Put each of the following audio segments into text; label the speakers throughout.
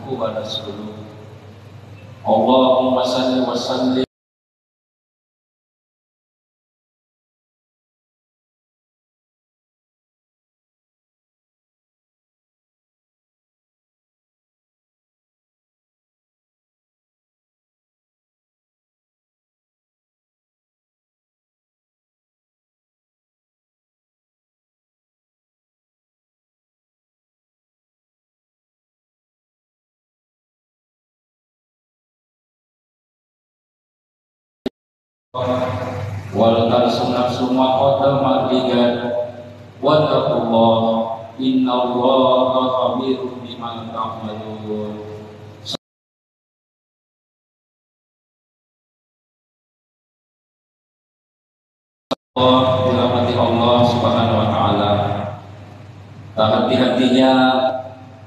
Speaker 1: abduhu wa rasuluh. Allahumma salli wa sallim wal tansu nafsu ma qaddamat ligat wa taqullah innallaha khabirun bima ta'malun. Dirahmati Allah Subhanahu wa taala. Tak hati-hatinya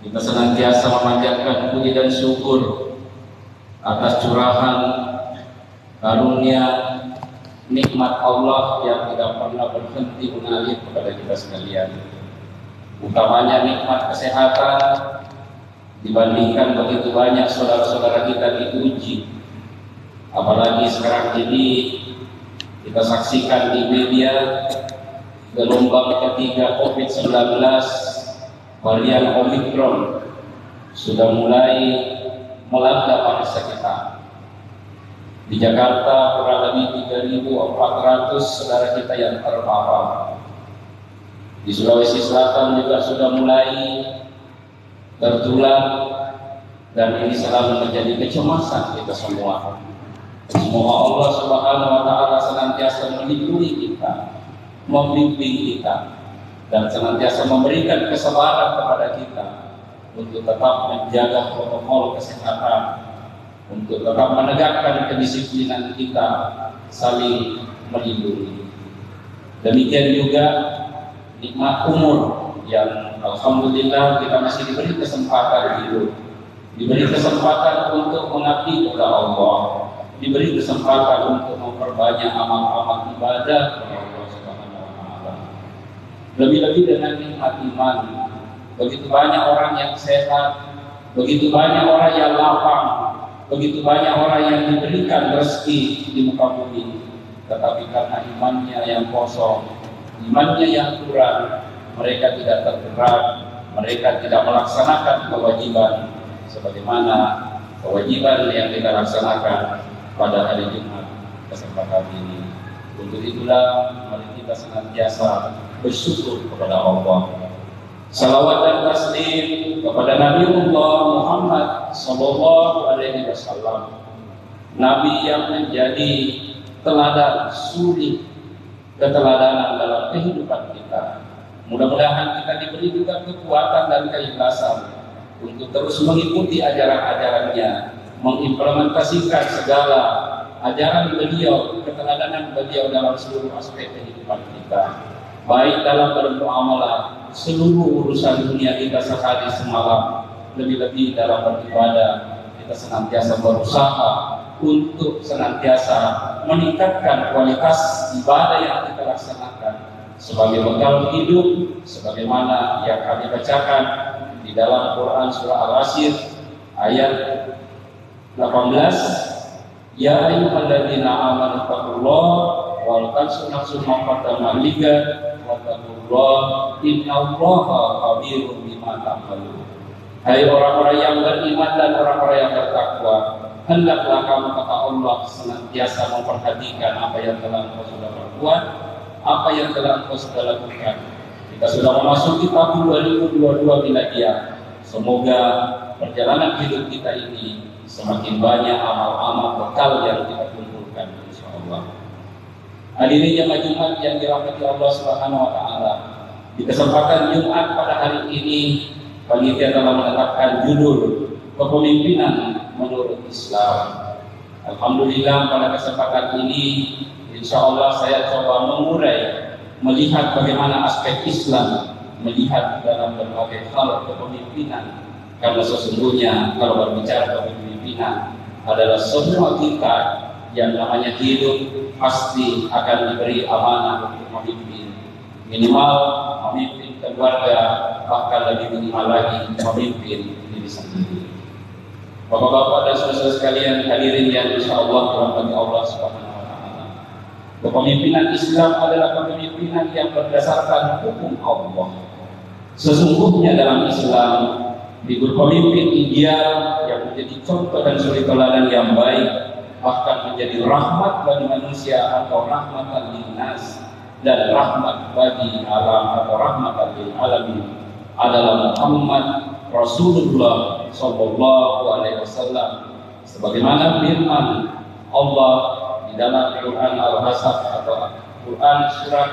Speaker 1: kita senantiasa memanjatkan puji dan syukur atas curahan karunia nikmat Allah yang tidak pernah berhenti mengalir kepada kita sekalian. Utamanya nikmat kesehatan, dibandingkan begitu banyak saudara-saudara kita diuji. Apalagi sekarang ini kita saksikan di media gelombang ketiga COVID-19 varian Omicron sudah mulai melanda bangsa kita. Di Jakarta kurang lebih 3.400 saudara kita yang terpapar. Di Sulawesi Selatan juga sudah mulai tertular, dan ini selalu menjadi kecemasan kita semua. Semoga Allah Subhanahu wa taala senantiasa melindungi kita, membimbing kita, dan senantiasa memberikan kesabaran kepada kita untuk tetap menjaga protokol kesehatan, untuk tetap menegakkan kedisiplinan kita, saling melindungi. Demikian juga nikmat umur yang alhamdulillah kita masih diberi kesempatan hidup, diberi kesempatan untuk mengabdi kepada Allah, diberi kesempatan untuk memperbanyak amal-amal ibadah kepada Allah Subhanahu wa taala. Lebih-lebih dengan nikmat iman, begitu banyak orang yang sehat, begitu banyak orang yang lapang, begitu banyak orang yang diberikan rezeki di muka bumi, tetapi karena imannya yang kosong, imannya yang kurang, mereka tidak tergerak, mereka tidak melaksanakan kewajiban sebagaimana kewajiban yang kita laksanakan pada hari Jumat kesempatan ini. Untuk itulah mari kita senantiasa bersyukur kepada Allah. Salawat dan taslim kepada Nabiullah Muhammad sallallahu alaihi wasallam, Nabi yang menjadi teladan suri keteladanan dalam kehidupan kita. Mudah-mudahan kita diberi juga kekuatan dan keikhlasan untuk terus mengikuti ajaran-ajarannya, mengimplementasikan segala ajaran beliau, keteladanan beliau dalam seluruh aspek kehidupan kita, baik dalam bermuamalah, seluruh urusan dunia kita sehari semalam, lebih-lebih dalam beribadah kita senantiasa berusaha untuk senantiasa meningkatkan kualitas ibadah yang kita laksanakan sebagai bekal hidup, sebagaimana yang kami bacakan di dalam Quran surah Al-Asr ayat 18, ya ayyuhalladzina amanu taqullaha wal tansu nafsun ma qaddamat lighad wa taqullaha innallaha khabirun bima ta'malun. Hai orang-orang yang beriman dan orang-orang yang bertakwa, hendaklah kamu kata Allah senantiasa memperhatikan apa yang telah engkau sudah perbuat, apa yang telah engkau sudah lakukan. Kita sudah memasuki tahun 2022 miladiah. Semoga perjalanan hidup kita ini semakin banyak amal-amal bekal yang kita kumpulkan, insyaallah. Hadirin jemaah Jumat yang dirahmati Allah Subhanahu wa taala. Di kesempatan Jumat pada hari ini, panitia telah menetapkan judul kepemimpinan menurut Islam. Alhamdulillah pada kesempatan ini, insyaallah saya coba mengurai, melihat bagaimana aspek Islam melihat dalam berbagai hal kepemimpinan. Karena sesungguhnya kalau berbicara kepemimpinan adalah semua kita yang namanya hidup pasti akan diberi amanah untuk memimpin. Minimal memimpin keluarga, bahkan lebih minimal lagi memimpin diri sendiri. Bapak-bapak dan saudara sekalian hadirin yang insyaallah dirahmati Allah Subhanahu wa taala. Kepemimpinan Islam adalah kepemimpinan yang berdasarkan hukum Allah. Sesungguhnya dalam Islam, figur pemimpin ideal yang menjadi contoh dan suri teladan yang baik, bahkan menjadi rahmat bagi manusia atau rahmatan linnas dan rahmat bagi alam atau rahmatan lil alamin adalah Muhammad Rasulullah Sallallahu Alaihi Wasallam, sebagaimana firman Allah di dalam Quran Al-Hasaf atau Quran surah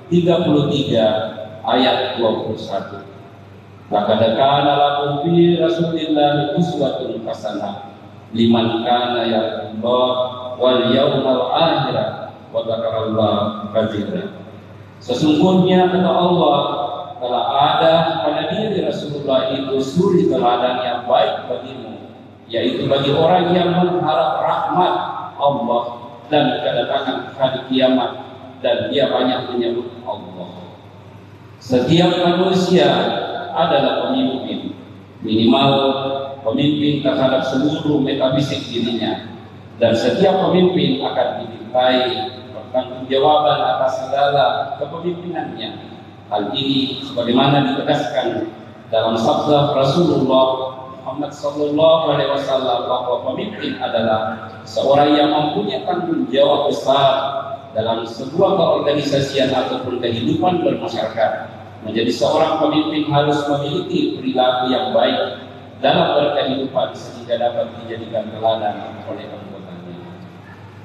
Speaker 1: 33 ayat 21. Laqad kana lakum fi Rasulillahi uswatun hasanah liman kana yarjullah wal yawmal akhir wa dzakarallaha katsiran. Sesungguhnya kata Allah, telah ada pada diri Rasulullah itu suri teladan yang baik bagimu, yaitu bagi orang yang mengharap rahmat Allah dan kedatangan hari kiamat, dan dia banyak menyebut Allah. Setiap manusia adalah pemimpin, minimal pemimpin terhadap seluruh metafisik dirinya, dan setiap pemimpin akan dimintai pertanggungjawaban atas segala kepemimpinannya. Hal ini sebagaimana ditegaskan dalam sabda Rasulullah Muhammad Sallallahu Alaihi Wasallam bahwa pemimpin adalah seorang yang mempunyai tanggung jawab besar dalam sebuah keorganisasian ataupun kehidupan bermasyarakat. Menjadi seorang pemimpin harus memiliki perilaku yang baik dalam berkehidupan sehingga dapat dijadikan teladan oleh anggotanya.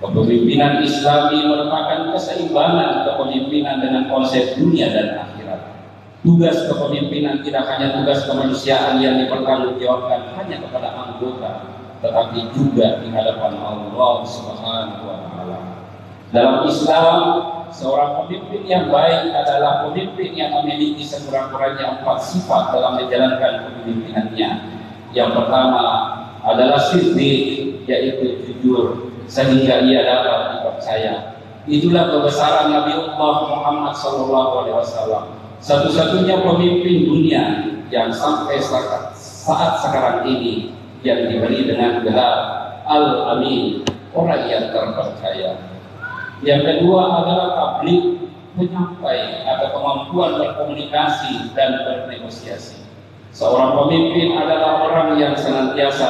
Speaker 1: Kepemimpinan Islami merupakan keseimbangan kepemimpinan dengan konsep dunia dan akhirat. Tugas kepemimpinan tidak hanya tugas kemanusiaan yang dipertanggungjawabkan hanya kepada anggota, tetapi juga di hadapan Allah Subhanahu wa taala. Dalam Islam, seorang pemimpin yang baik adalah pemimpin yang memiliki sekurang-kurangnya 4 sifat dalam menjalankan kepemimpinannya. Yang pertama adalah siddiq, yaitu jujur, sehingga ia dapat dipercaya. Itulah kebesaran Nabi Allah Muhammad SAW, satu-satunya pemimpin dunia yang sampai saat sekarang ini yang diberi dengan gelar Al-Amin, orang yang terpercaya. Yang kedua adalah tabligh, penyampai atau kemampuan berkomunikasi dan bernegosiasi. Seorang pemimpin adalah orang yang senantiasa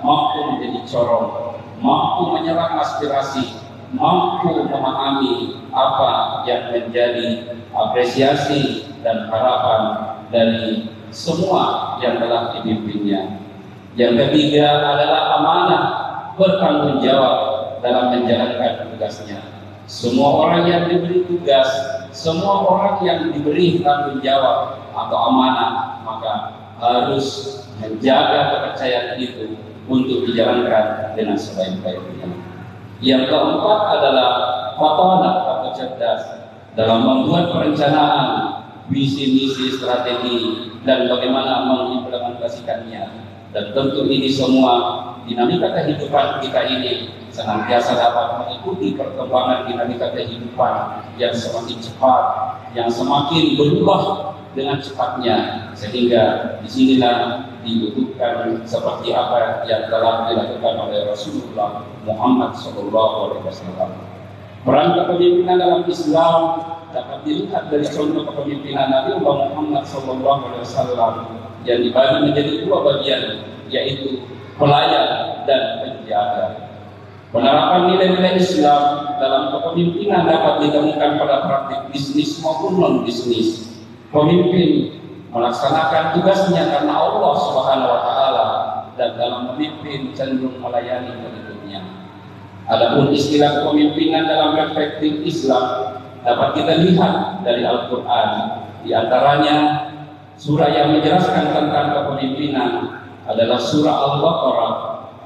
Speaker 1: mampu menjadi corong, mampu menyerap aspirasi, mampu memahami apa yang menjadi apresiasi dan harapan dari semua yang telah dipimpinnya. Yang ketiga adalah amanah, bertanggung jawab dalam menjalankan tugasnya. Semua orang yang diberi tugas, semua orang yang diberi tanggung jawab atau amanah, maka harus menjaga kepercayaan itu untuk dijalankan dengan sebaik-baiknya. Yang keempat adalah fatonah atau cerdas dalam membuat perencanaan, visi-misi, strategi, dan bagaimana mengimplementasikannya. Dan tentu ini semua dinamika kehidupan kita ini senantiasa dapat mengikuti perkembangan dinamika kehidupan yang semakin cepat, yang semakin berubah dengan cepatnya, sehingga disinilah dibutuhkan seperti apa yang telah dilakukan oleh Rasulullah Muhammad SAW. Peran kepemimpinan dalam Islam dapat dilihat dari contoh kepemimpinan Nabi Muhammad SAW yang dibagi menjadi 2 bagian, yaitu pelayan dan penjaga. Penerapan nilai-nilai Islam dalam kepemimpinan dapat ditemukan pada praktik bisnis maupun non-bisnis. Pemimpin melaksanakan tugasnya karena Allah Subhanahu wa taala, dan dalam memimpin cenderung melayani pengikutnya. Adapun istilah kepemimpinan dalam perspektif Islam dapat kita lihat dari Al-Quran. Di antaranya surah yang menjelaskan tentang kepemimpinan adalah surah Al-Baqarah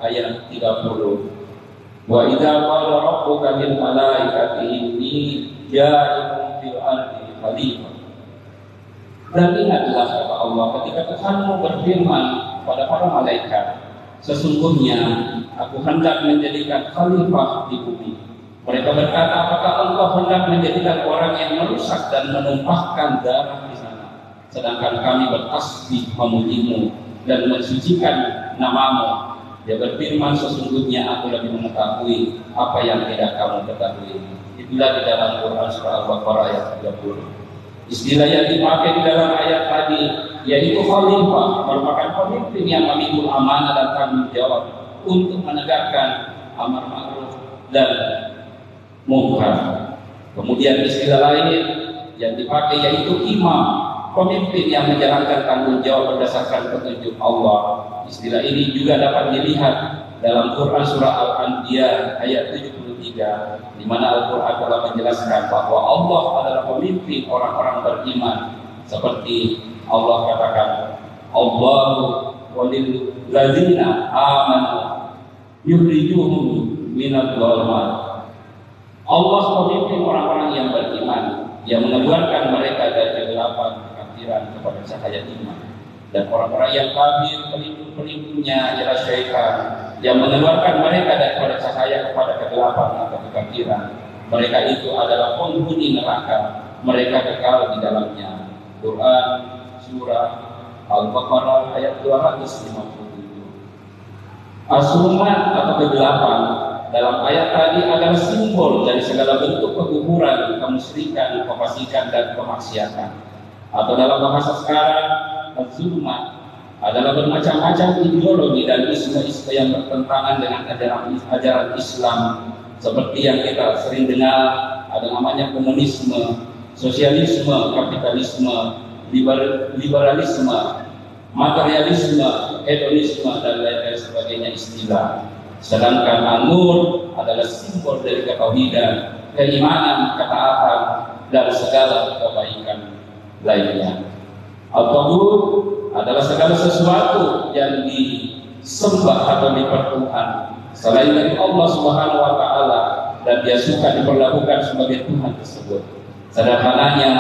Speaker 1: ayat 30. Wa idza qala rabbuka lil malaikati inni ja'ilun fil ardi khalifah. Dan ingatlah kata Allah ketika Tuhanmu berfirman kepada para malaikat, sesungguhnya aku hendak menjadikan khalifah di bumi. Mereka berkata, apakah Allah hendak menjadikan orang yang merusak dan menumpahkan darah di sana, sedangkan kami bertasbih memujimu dan mensucikan namamu. Dia berfirman, sesungguhnya aku lebih mengetahui apa yang tidak kamu ketahui. Itulah di dalam Quran surah Al-Baqarah ayat 30. Istilah yang dipakai di dalam ayat tadi yaitu khalifah, merupakan pemimpin yang memikul amanah dan tanggung jawab untuk menegakkan amar ma'ruf dan munkar. Kemudian istilah lain yang dipakai yaitu imam, pemimpin yang menjalankan tanggung jawab berdasarkan petunjuk Allah. Istilah ini juga dapat dilihat dalam Quran surah Al-Anbiya ayat 73, di mana Al-Quran telah menjelaskan bahwa Allah adalah pemimpin orang-orang beriman, seperti Allah katakan, Allahu walil ladzina amanu yukhrijuhum minadh dhulumat. Allah pemimpin orang-orang yang beriman, yang mengeluarkan mereka dari kegelapan kekafiran kepada cahaya iman. Dan orang-orang yang kafir, pelindung-pelindungnya ialah syaitan, yang mengeluarkan mereka daripada cahaya kepada kegelapan atau kekafiran. Mereka itu adalah penghuni neraka, mereka kekal di dalamnya. Quran surah Al-Baqarah ayat 257. As-Sumat atau kegelapan dalam ayat tadi adalah simbol dari segala bentuk kekufuran, kemusyrikan, kefasikan dan kemaksiatan. Atau dalam bahasa sekarang, Az-Zulmat adalah bermacam-macam ideologi dan isu-isu yang bertentangan dengan ajaran Islam, seperti yang kita sering dengar, ada namanya komunisme, sosialisme, kapitalisme, liberalisme, materialisme, hedonisme dan lain-lain sebagainya istilah. Sedangkan An-Nur adalah simbol dari ketauhidan, keimanan, ketaatan dan segala kebaikan lainnya. Al-Taghut adalah segala sesuatu yang disembah atau dipertuhan selain dari Allah Subhanahu wa taala dan dia suka diperlakukan sebagai Tuhan tersebut. Sederhananya,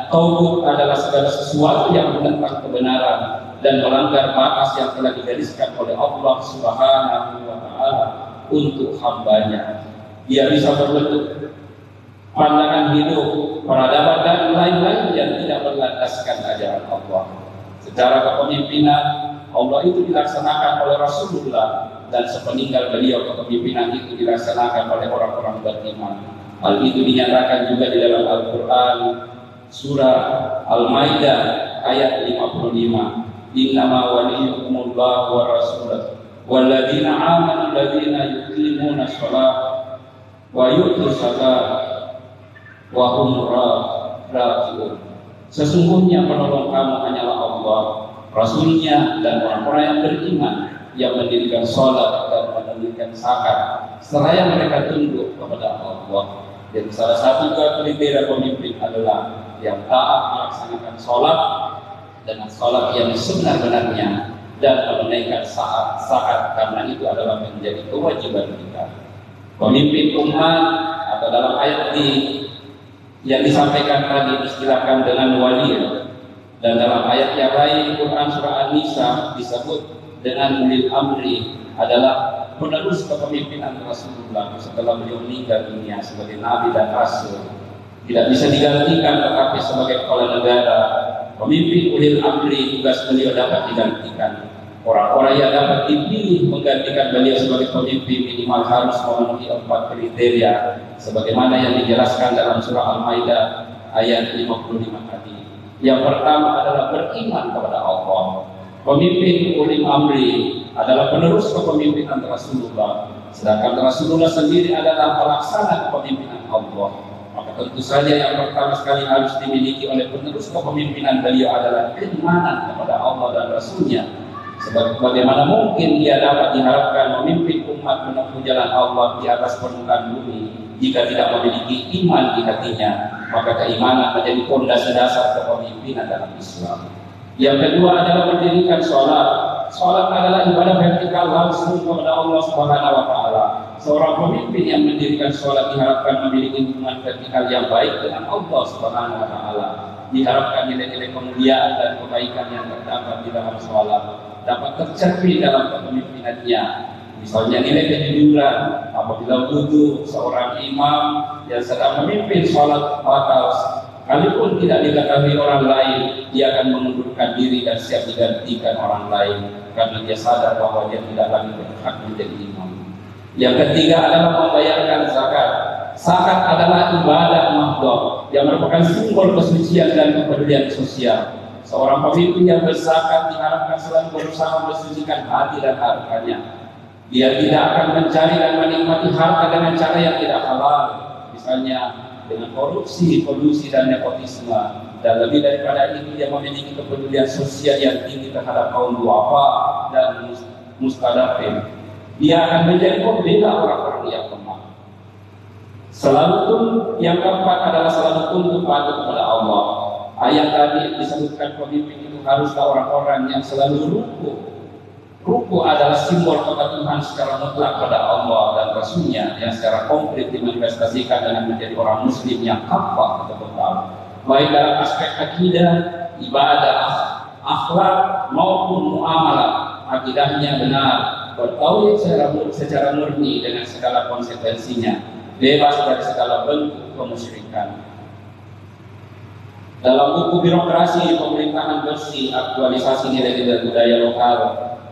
Speaker 1: Taghut adalah segala sesuatu yang menentang kebenaran dan melanggar batas yang telah digariskan oleh Allah Subhanahu wa taala untuk hambanya. Dia bisa berbentuk pandangan hidup, peradaban dan lain-lain yang tidak berlandaskan ajaran Allah. Secara kepemimpinan, Allah itu dilaksanakan oleh Rasulullah, dan sepeninggal beliau kepemimpinan itu dilaksanakan oleh orang-orang beriman. Hal itu dinyatakan juga di dalam Al-Quran surah Al-Maidah ayat 55. Innama waliyukumullah wa rasulah walladzina amanu alladzina yuqimuna shalah wa yu'tuna zakat wa hum raji'un. Sesungguhnya penolong kamu hanyalah Allah, Rasulnya dan orang-orang yang beriman, yang mendirikan sholat dan menunaikan zakat seraya mereka tunduk kepada Allah. Dan salah satu kriteria pemimpin adalah yang taat melaksanakan sholat dengan sholat yang sebenar-benarnya dan menunaikan zakat, karena itu adalah menjadi kewajiban kita. Pemimpin umat atau dalam ayat yang disampaikan tadi istilahkan dengan wali, dan dalam ayat yang lain Quran surah An-Nisa disebut dengan ulil amri, adalah penerus kepemimpinan Rasulullah setelah beliau meninggal dunia sebagai nabi dan rasul. Tidak bisa digantikan, tetapi sebagai kepala negara, pemimpin ulil amri, tugas beliau dapat digantikan. Orang-orang yang dapat dipilih menggantikan beliau sebagai pemimpin minimal harus memenuhi 4 kriteria sebagaimana yang dijelaskan dalam surah Al-Maidah ayat 55 tadi. Yang pertama adalah beriman kepada Allah. Pemimpin ulil amri adalah penerus kepemimpinan Rasulullah, sedangkan Rasulullah sendiri adalah pelaksana kepemimpinan Allah. Maka tentu saja yang pertama sekali harus dimiliki oleh penerus kepemimpinan beliau adalah keimanan kepada Allah dan Rasulnya. Bagaimana mungkin dia dapat diharapkan memimpin umat menempuh jalan Allah di atas permukaan bumi jika tidak memiliki iman di hatinya? Maka keimanan menjadi fondasi dasar kepemimpinan dalam Islam. Yang kedua adalah mendirikan sholat. Sholat adalah ibadah vertikal langsung kepada Allah Subhanahu wa taala. Seorang pemimpin yang mendirikan sholat diharapkan memiliki hubungan vertikal yang baik dengan Allah Subhanahu wa taala. Diharapkan nilai-nilai kemuliaan dan kebaikan yang terdapat di dalam sholat dapat tercermin dalam kepemimpinannya. Misalnya nilai kejujuran apabila wudhu seorang imam yang sedang memimpin sholat batal Sekalipun tidak diketahui orang lain, dia akan mengundurkan diri dan siap digantikan orang lain karena dia sadar bahwa dia tidak lagi berhak menjadi imam. Yang ketiga adalah membayarkan zakat. Zakat adalah ibadah mahdhah yang merupakan simbol kesucian dan kepedulian sosial. Seorang pemimpin yang berzakat diharapkan selalu berusaha mensucikan hati dan hartanya. Dia tidak akan mencari dan menikmati harta dengan cara yang tidak halal, misalnya dengan korupsi, kolusi, dan nepotisme. Dan lebih daripada itu, dia memiliki kepedulian sosial yang tinggi terhadap kaum duafa dan mustadafin. Dia akan menjadi pembela orang-orang yang lemah. Yang keempat adalah selalu tunduk patuh kepada Allah. Ayat tadi disebutkan pemimpin itu haruslah orang-orang yang selalu ruku. Ruku adalah simbol kepatuhan secara mutlak pada Allah dan Rasulnya yang secara konkret dimanifestasikan dengan menjadi orang Muslim yang kafah atau total, baik dalam aspek akidah, ibadah, akhlak maupun muamalah. Akidahnya benar, bertauhid secara murni dengan segala konsekuensinya, bebas dari segala bentuk kemusyrikan. Dalam buku Birokrasi Pemerintahan Bersih, aktualisasi nilai-nilai budaya lokal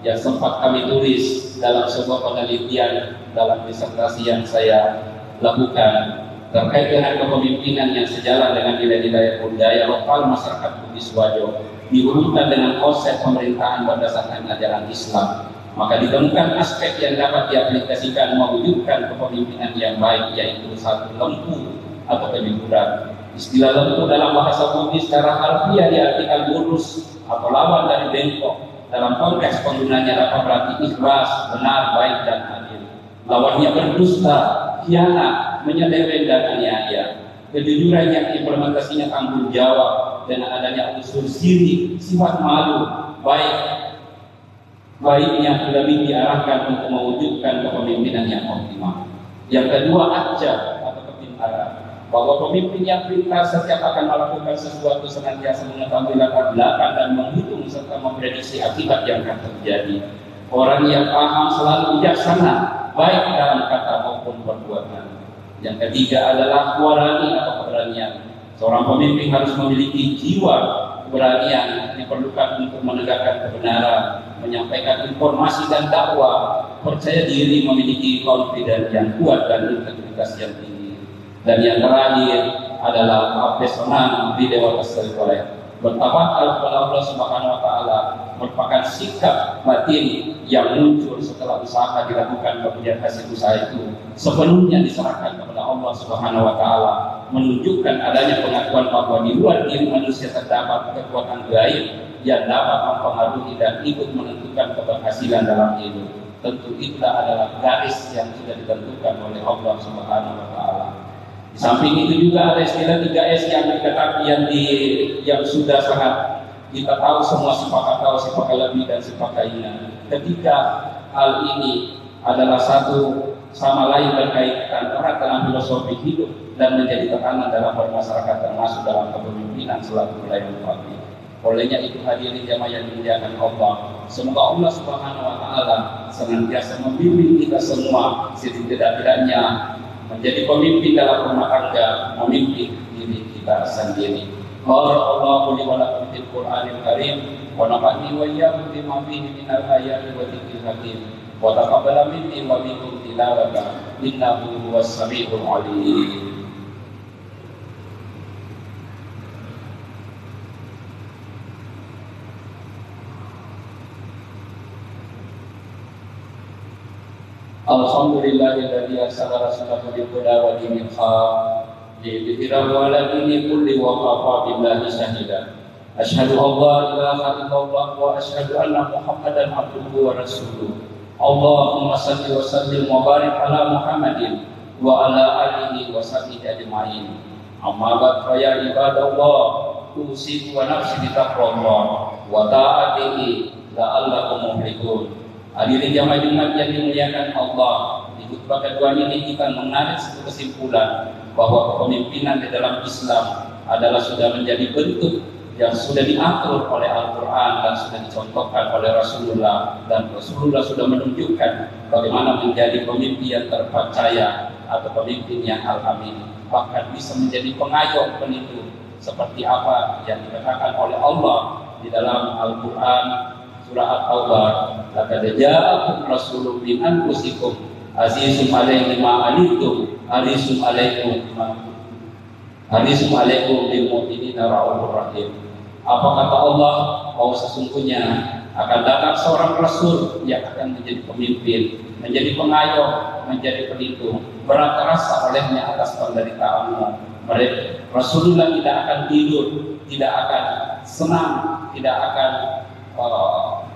Speaker 1: yang sempat kami tulis dalam sebuah penelitian dalam disertasi yang saya lakukan terkait dengan kepemimpinan yang sejalan dengan nilai-nilai budaya lokal masyarakat Bugis Wajo dihubungkan dengan konsep pemerintahan berdasarkan ajaran Islam, maka ditemukan aspek yang dapat diaplikasikan mewujudkan kepemimpinan yang baik, yaitu satu, lempu atau kejujuran. Istilah lempu dalam bahasa Bugis secara harfiah diartikan lurus atau lawan dari bengkok. Dalam konteks penggunanya dapat berarti ikhlas, benar, baik, dan adil. Lawannya berdusta, khianat, menyeleweng, dan aniaya. Kejujuran yang implementasinya tanggung jawab dengan adanya unsur siri, sifat malu, baiknya lebih diarahkan untuk mewujudkan kepemimpinan yang optimal. Yang kedua, ajab atau kepintaran, bahwa pemimpin yang pintar setiap akan melakukan sesuatu senantiasa mengetahui latar belakang dan menghitung serta memprediksi akibat yang akan terjadi. Orang yang paham selalu bijaksana, baik dalam kata maupun perbuatan. Yang ketiga adalah warani atau keberanian. Seorang pemimpin harus memiliki jiwa keberanian yang diperlukan untuk menegakkan kebenaran, menyampaikan informasi dan dakwah, percaya diri, memiliki confidence yang kuat dan integritas yang tinggi. Dan yang terakhir adalah profesional di Dewa Tasawuf. Bertawakal kepada Allah Subhanahu wa taala merupakan sikap batin yang muncul setelah usaha dilakukan, kemudian hasil usaha itu sepenuhnya diserahkan kepada Allah Subhanahu wa taala, menunjukkan adanya pengakuan bahwa di luar diri manusia terdapat kekuatan gaib yang dapat mempengaruhi dan ikut menentukan keberhasilan dalam hidup. Tentu itulah adalah garis yang sudah ditentukan oleh Allah Subhanahu wa taala. Di samping itu juga ada istilah 3S yang sudah sangat kita tahu, semua sepakat tahu, sepakat lebih dan sepakat hina. Ketika hal ini adalah satu sama lain berkaitan erat dalam filosofi hidup dan menjadi tekanan dalam bermasyarakat, termasuk dalam kepemimpinan selaku pelayan publik. Olehnya itu hadirin jamaah yang dimuliakan Allah, semoga Allah Subhanahu wa taala senantiasa membimbing kita semua setidak-tidaknya menjadi pemimpin dalam rumah tangga, memimpin diri kita sendiri. Allahu li wa lakum fil Qur'anil Karim wa nafa'ni wa iyyakum bima fihi minal ayati wa dzikril hakim wa taqabbal minni wa minkum tilawata innahu huwas samiul alim. Alhamdulillahilladzi arsala rasulahu bil huda wa dinil haq liyudhhirahu 'ala dini kulli wa kafa billahi shahida. Asyhadu an la ilaha illallah wa asyhadu anna Muhammadan abduhu wa rasuluh. Allahumma shalli wa sallim wa barik ala Muhammadin wa ala alihi wa sahbihi ajma'in. Amma ba'd, fa ya ibadallah, usiku wa nafsi bi taqwallah wa ta'atihi la'allakum muflihun. Hadirin jamaah Jumat yang dimuliakan Allah, di khutbah kedua ini kita menarik satu kesimpulan bahwa kepemimpinan di dalam Islam adalah sudah menjadi bentuk yang sudah diatur oleh Al-Quran dan sudah dicontohkan oleh Rasulullah, dan Rasulullah sudah menunjukkan bagaimana menjadi pemimpin yang terpercaya atau pemimpin yang al-amin, bahkan bisa menjadi pengayom, penentu seperti apa yang dikatakan oleh Allah di dalam Al-Quran surah At-Taubah, laqad ja'akum rasulun min anfusikum azizun 'alaihi ma 'anittum harisun 'alaikum bil mu'minina raufur rahim. Apa kata Allah? Bahwa sesungguhnya akan datang seorang rasul yang akan menjadi pemimpin, menjadi pengayom, menjadi pelindung. Berat terasa olehnya atas penderitaanmu. Rasulullah tidak akan tidur, tidak akan senang, tidak akan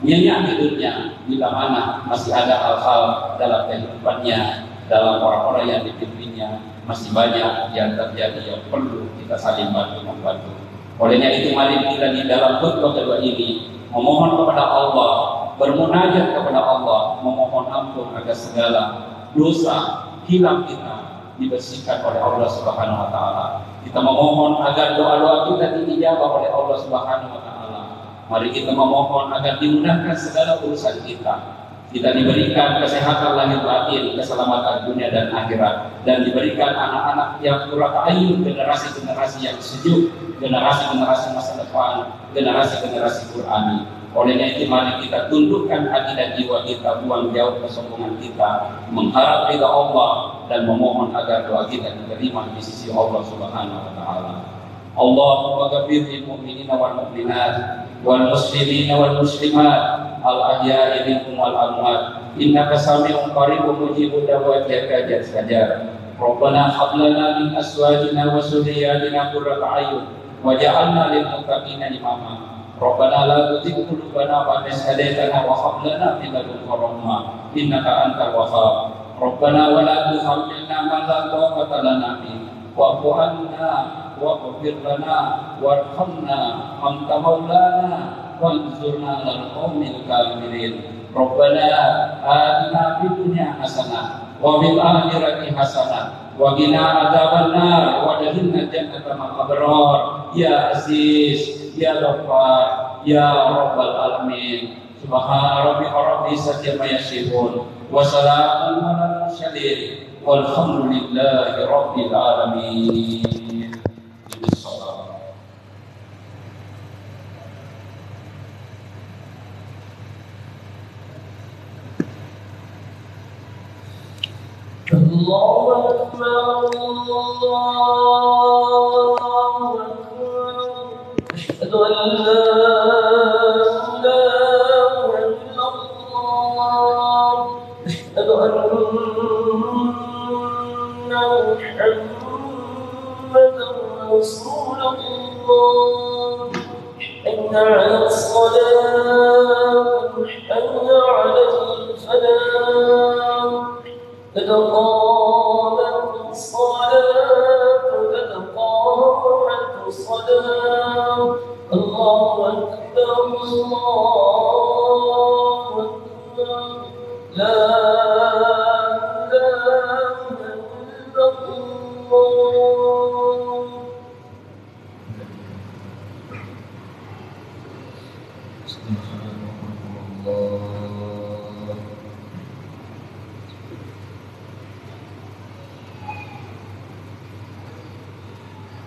Speaker 1: nyenyak tidurnya bila mana masih ada hal-hal dalam kehidupannya, dalam orang-orang yang dipimpinnya masih banyak yang terjadi yang perlu kita saling bantu-membantu. Olehnya itu mari kita di dalam khutbah kedua ini memohon kepada Allah, bermunajat kepada Allah, memohon ampun agar segala dosa hilang kita dibersihkan oleh Allah Subhanahu wa taala. Kita memohon agar doa-doa kita dijawab oleh Allah Subhanahu wa taala. Mari kita memohon agar dimudahkan segala urusan kita. Kita diberikan kesehatan lahir batin, keselamatan dunia dan akhirat, dan diberikan anak-anak yang qurrata a'yun, generasi-generasi yang sejuk, generasi-generasi masa depan, generasi-generasi Qur'ani. Olehnya itu mari kita tundukkan hati dan jiwa kita, buang jauh kesombongan kita, mengharap ridha Allah dan memohon agar doa kita diterima di sisi Allah Subhanahu wa taala. Allahumma ghfir lil mu'minina wal mu'minat wal muslimina wal muslimat al ahya'i minhum wal amwat innaka sami'un qaribun mujibud da'wati ya jazajar. Rabbana hab lana min azwajina wa dhurriyyatina qurrata a'yun waj'alna lil muttaqina imama. Rabbana la tuzigh qulubana ba'da idh hadaytana wa hab lana min ladunka rahmah innaka antal wahhab. Rabbana wa la tuhammilna ma la taqata lana bihi wa'fu 'anna waghfir lana warhamna anta maulana wanzurna 'alal qaumil kafirin. Rabbana atina fid dunya hasanah wa fil akhirati hasanah wa qina adzabannar wa adkhilna jannata ma'al abrar ya aziz ya ghaffar ya rabbal alamin. Subhana rabbika rabbil izzati amma yasifun wa salamun 'alal mursalin walhamdulillahi rabbil alamin.
Speaker 2: Allahu Akbar, Allahu Akbar. Asyhadu an la ilaha illallah. Asyhadu anna Muhammadan Rasulullah. Hayya 'alas salat, hayya 'alal falah. قد قامت الصلاة قد قامت الصلاة. الله أكبر الله أكبر لا إله إلا الله.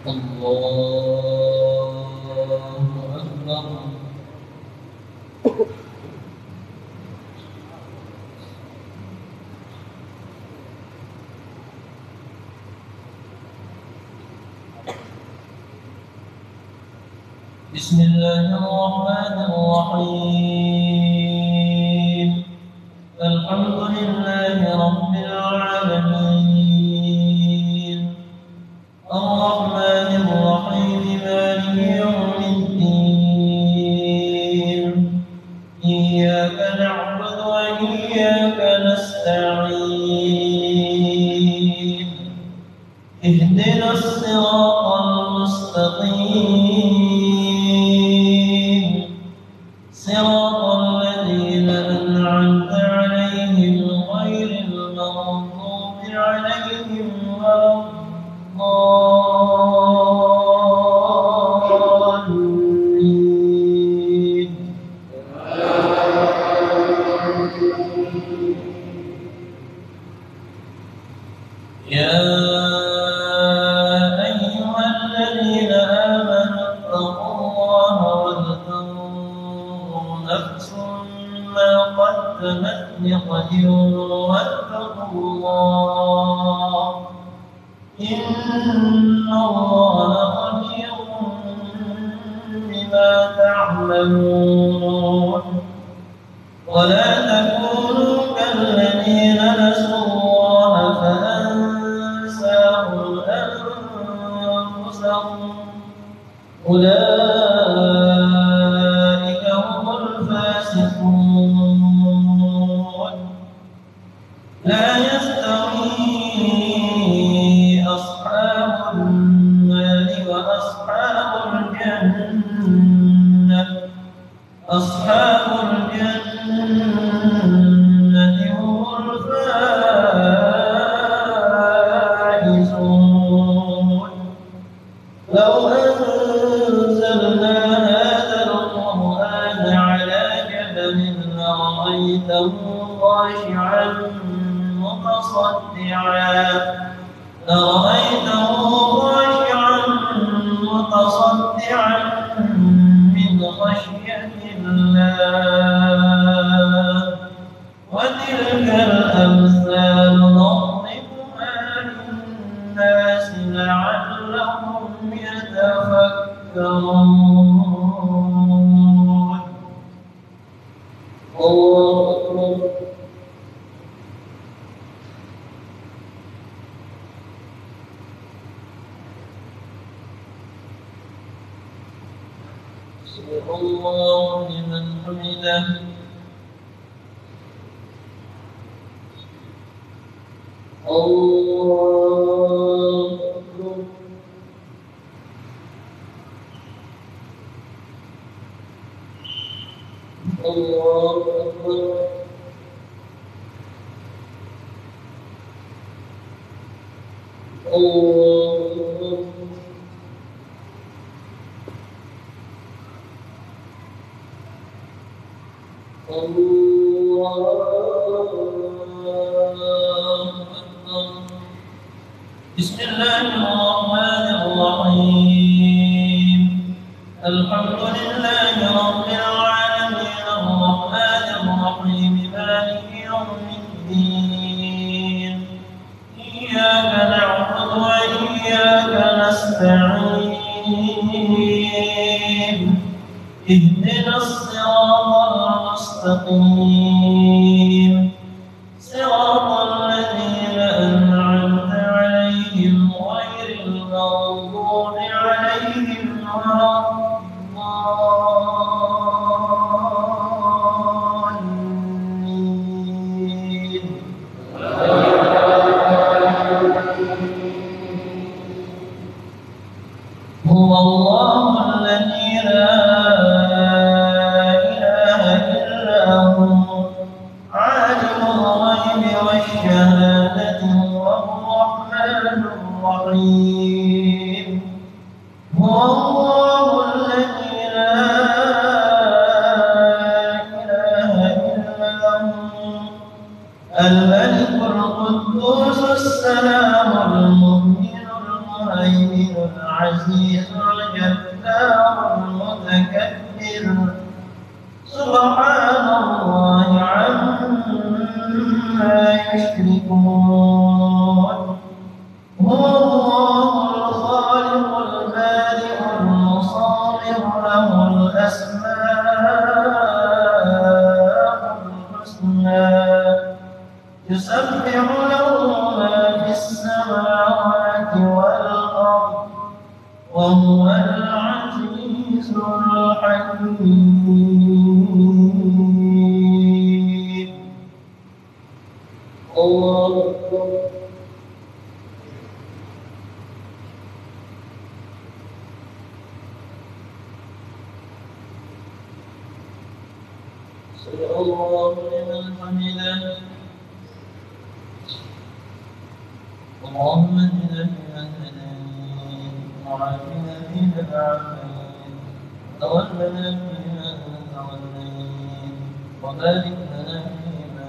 Speaker 2: Allahu Akbar. Bismillahirrahmanirrahim. Alhamdulillahi rabbil alamin. Ar-Rahmanir Rahim, Maliki yawmiddin. Iyyaka na'budu wa iyyaka nasta'in. Ihdinas siratal mustaqim. Siratal ladzina an'amta 'alaihim ghairil maghdubi 'alaihim waladdallin. يا أيها الذين آمنوا مستغفروا واتقوا الله إن الله خبير بما تعملون ولا تكونوا كالذين نسوا الله فأنساهم أنفسهم أولئك هم الفاسقون لا يستوي أصحاب النار وأصحاب الجنة أصحاب الجنة هم الفائزون لو أنزلنا هذا القرآن على جبل لرأيته خاشعا متصدعا من خشية الله وتلك الأمثال نضربها للناس لعلهم يتفكرون الله أكبر سمع الله لمن حمده الله أكبر الله أكبر الله أكبر بسم الله الرحمن الرحيم الحمد لله رب العالمين الرحمن الرحيم مالك يوم الدين إياك نعبد وإياك نستعين اهدنا الصراط المستقيم صراط الذين أنعمت عليهم غير المغضوب عليهم ولا الضالين هو الله الذي لا عالم الغيب والشهادة هو الرحمن الرحيم هو الله الذي لا إله إلا هو الملك القدوس السلام المؤمن المهيمن العزيز الجبار المتكبر سبحان الله عما يشركون هو الله الخالق البارئ المصور له الأسماء الحسنى يسبح له ما في السماوات والأرض وهو العزيز الحكيم الله أكبر سمع الله لمن حمده اللهم اهدنا فيمن هديت وعافنا فيمن عافيت وتولنا فيمن توليت وبارك لنا فيما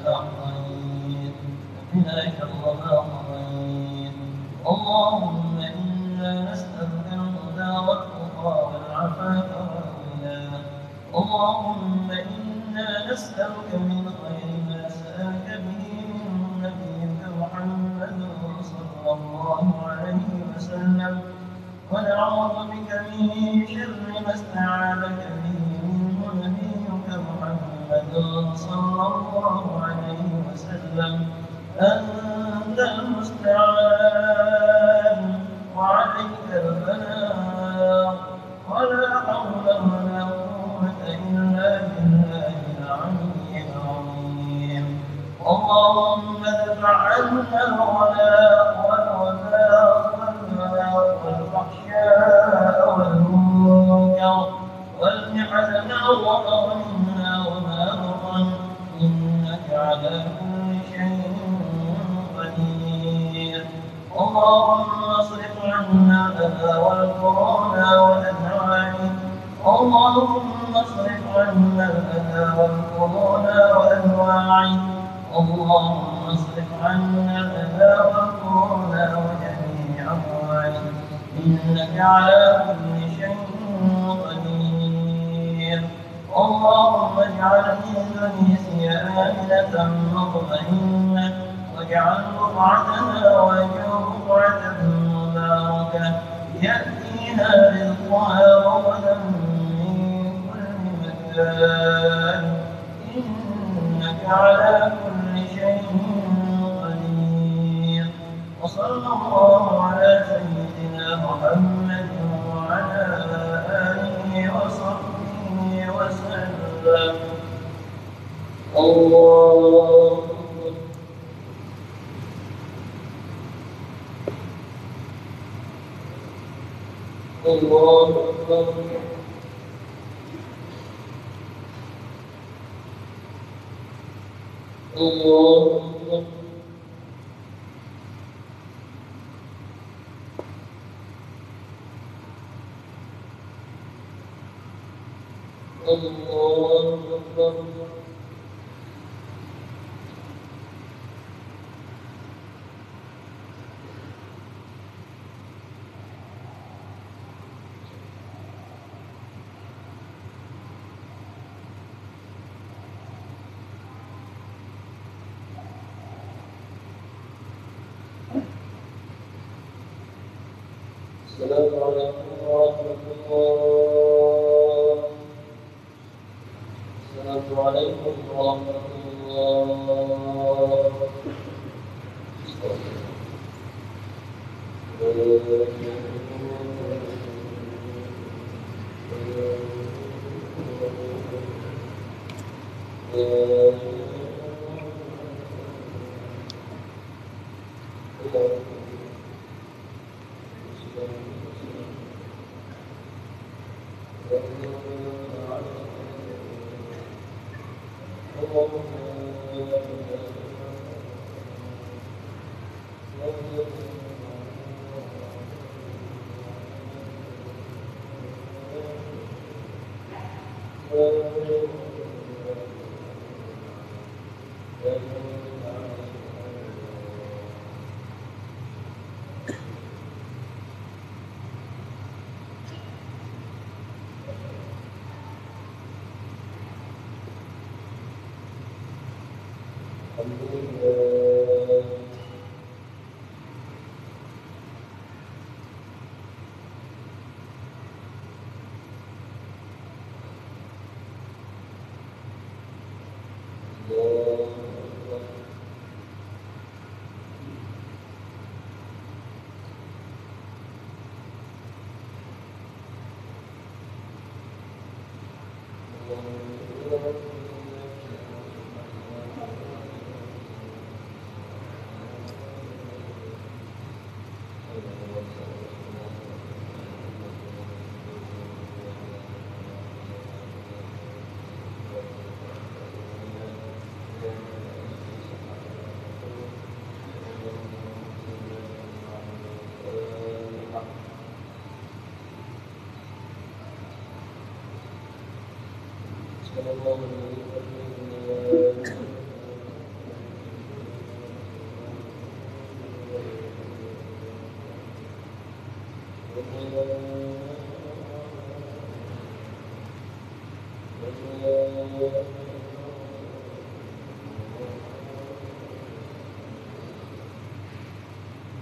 Speaker 2: أعطيت وقنا شر ما قضيت اللهم إنا نسألك الهدى والتقى والعفاف والغنى اللهم إنا نسألك من الله عليه وسلم ونعوذ بك من شر ما استعاذك به منه نبيك محمد صلى الله عليه وسلم أنت المستعان وعليك البلاغ ولا حول ولا قوة إلا بالله العلي العظيم اللهم ادفع عنا الغلاء والوباء والفحشاء والمنكر والمحن ما ظهر منا وما بطن إنك على كل شيء قدير اللهم اصرف عنا الأذى والكورونا والأجوال اللهم اصرف عنا الأذى والكورونا وأنواعه اللهم اصرف عنا الأذى والكورونا وجميع أمواله إنك على كل شيء قدير اللهم اجعل إندونيسيا آمنة مطمئنة واجعل بقعتنا وأجعل بقعة مباركة يأتيها رزقها رغدا من كل مكان إنك على كل شيء قدير وصلى الله على سيدنا محمد وعلى آله وصحبه وسلم الله الله أكبر الله أكبر الله أكبر السلام عليكم ورحمة الله السلام عليكم ورحمة الله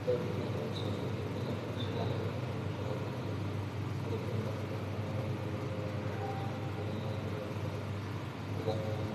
Speaker 2: Thank you. Thank you.